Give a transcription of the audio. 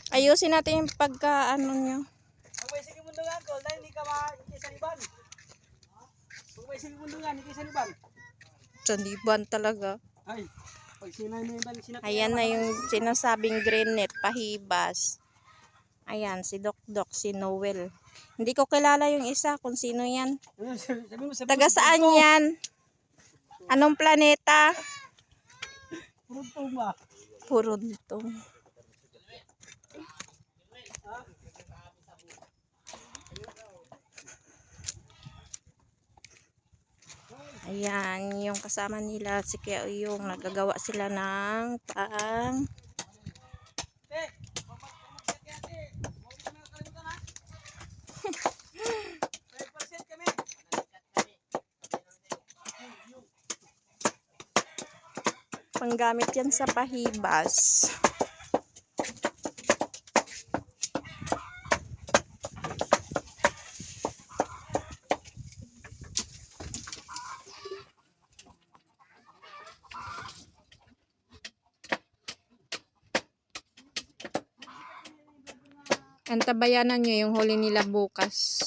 Ayusin natin yung pagka-ano nyo. Kung may sige mundungan ko, dahil hindi ka ma-isaliban. Kung may sige mundungan, hindi ka isaliban. Sandiban talaga. Ay, pag sinay mo yung sinapin. Ayan na yung sinasabing green net, pahibas. Ayan, si Dokdok, si Noel. Hindi ko kilala yung isa kung sino yan. Taga saan yan? Anong planeta? Puruntong ba? Puruntong. Ayan, yung kasama nila, si Kuya Uyong, nagagawa sila ng pang panggamit yan sa pahibas. Antabayanan nyo yung huli nila bukas.